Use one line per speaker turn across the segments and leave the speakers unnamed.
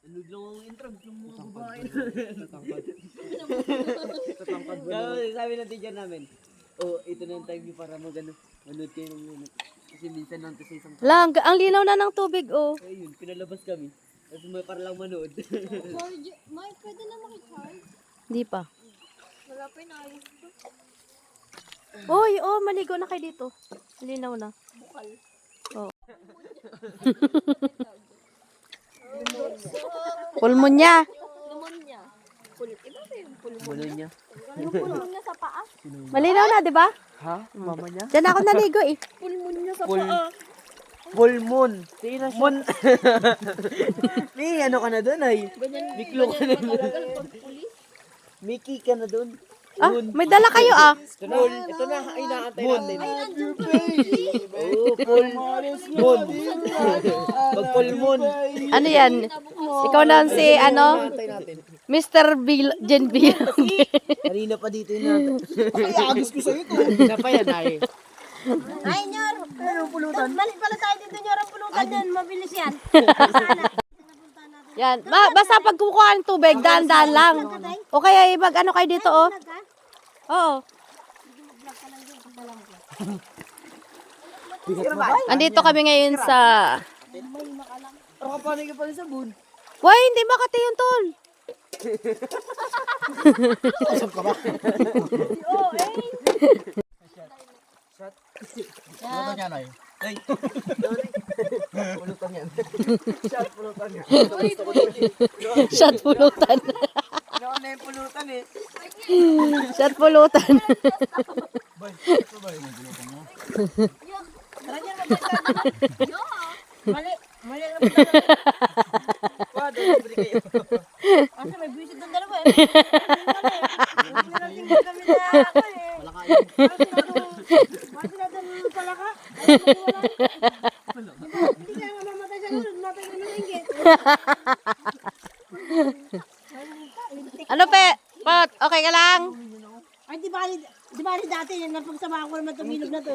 Ano lang ang entrance ng mga babae.
Tatangkad ba?
Sabi ng teacher namin, oh, ito na yung time niyo para manood kayo ng minute. Kasi minsan lang sa isang
Lang, ang linaw na ng tubig, oh.
ayun, pinalabas kami. Tapos may para lang manood.
May pwede na makicharge.
Hindi pa.
Wala pa yung ayos ko.
Uy, oh, maligo na kayo dito. Linaw na.
Bukal.
Oh. Pulmonya.
Pneumonia. Iba ba yung pulmonya?
Ano niya?
Yung pulmonya sa paa?
Malinaw na, di ba?
Ha? Mama niya?
Diyan ako naligo, eh.
Pulmonya sa paa.
Full moon. Moon. May ano ka na doon ay. Miklo ka na doon. Mickey ka na doon.
Ah, may dala kayo, ah.
Ito na, ay naantay natin.
Ay, nandiyan pa yung
Oh, full moon. Pag full moon.
Ano yan? Ikaw na si, ano?
Naantay natin.
Mr. Jen Bill.
Kanina pa dito yung natin.
Ay, agos ko sa'yo to.
Napa yan ay.
Ay, Nyor!
Ano pulutan?
Mali pala tayo dito, Nyor. Ang pulutan yan. Mabilis yan.
Yan. Basta pag kumukuha ng tubig, daan-daan lang. O kaya ibag ano kayo dito, oh. Oo. Andito kami ngayon sa...
Ako paano ka pala sa bun?
Why, hindi makati yun, tol.
Asap ka ba?
Oo, eh.
Ano yan ay?
Ay. Pulutan yan. Shot pulutan yan.
Shot pulutan.
Ano na yung pulutan eh.
Shot pulutan.
Bay, ito ba yung pulutan mo?
Mali. Mali na
Wado, libre kayo.
Kasi may buwisit ng dalawa eh. Hindi na tingin kami na ako eh.
Wala kayo.
Bakit natin pala ka? Hindi ka nga mamatay sa lulod. Matay na ng inggit.
Ano, pe? Pot, okay ka lang?
Ay, di ba dati yan, napagsama ko naman tumilog na to.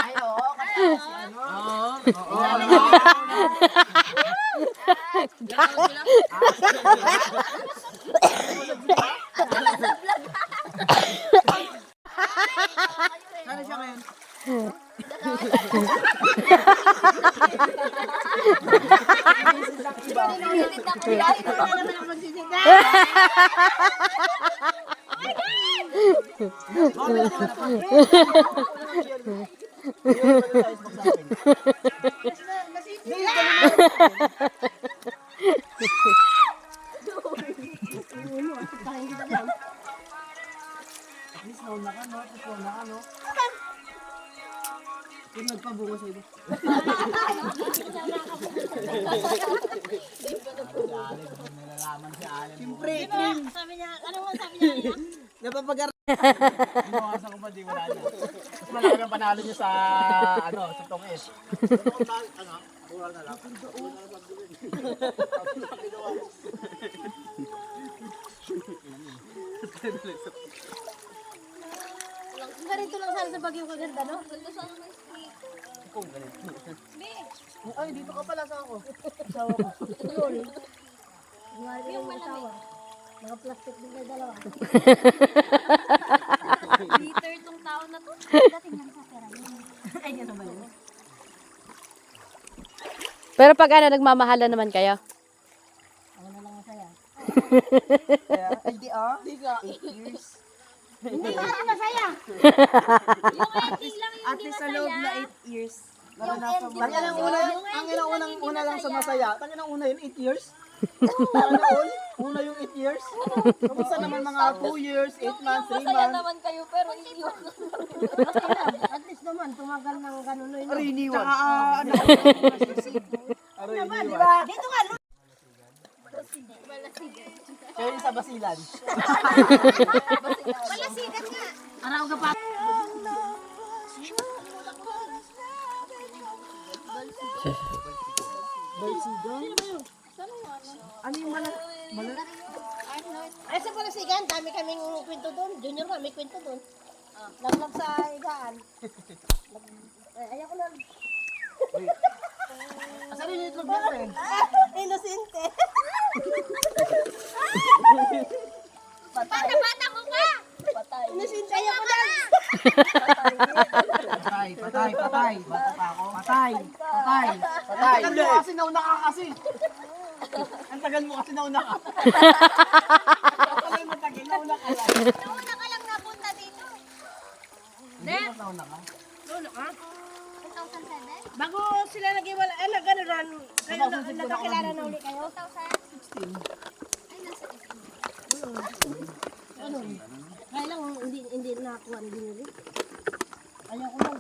Ay, oo. Kasi si ano. Oo. Sana siya ngayon. Kung nagpabungo sa iba. Siyempre,
Sabi niya, ano nga sabi niya?
napapagar...
Inuwasan ko ba di wala niya? Mas malaki ang panalo niya sa, ano, sa tongis. Ano, kural na lang.
Ganito lang sana sa Baguio kaganda, no? Ganda sana ng street.
Ay, dito ka pala sa ako.
Yung malamig.
Mga plastic din kayo dalawa.
Liter tong tao na to.
Dating yan sa pera.
Ay, yan naman yun.
Pero pag ano, nagmamahala naman kayo?
Ako na lang masaya.
Hindi ah. Hindi ka. 8 years.
Hindi ka rin masaya.
Yung ending lang yung
At
hindi
least sa loob na
masaya.
8 years.
Yung ending
Tangin ang una, ang unang una lang sa masaya. Tangin ang una yun, 8 years. Una yung 8 years. Kamusta naman mga 2 years, 8 months, 3
Masaya
months.
naman kayo pero iiwan.
At least naman, tumagal ng ganun.
Aray, iniwan.
Tsaka, ano, aray, iniwan.
Dito nga, no?
Kaya yung sa Basilan.
Malasigat nga.
Araw ka pa.
Ano yung
Ay, sa palasigan, dami kaming kwento doon. Junior nga, may kwento doon. Laglab sa higaan. Ayaw ko lang.
Asan yung itlog natin?
Inosente.
Bata-bata ko pa.
Patay. Inosente ako na.
Patay, patay, patay. Bata pa ako. Patay, patay. Patay. Ang tagal mo kasi nauna ka kasi. Ang tagal mo kasi nauna ka. Ang matagal, nauna ka lang.
Nauna ka lang napunta dito.
Hindi mas nauna ka.
Nauna ka?
2007?
Bago sila nag-iwala, gano'n ran. Kayo na, nagkakilala na ulit kayo?
2016. Ay, nasa Ano? Kaya lang, hindi nakakuha ng binili.
Ayaw ko lang.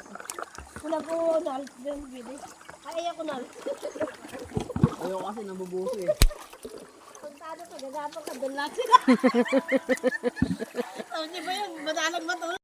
Wala ko nalit din, bili.
Ayaw ko na.
Ayaw kasi nabubuso eh.
Pagtado ka, gagapang ka, doon lang sila.
Oh, di ba yun? Madalag ba to?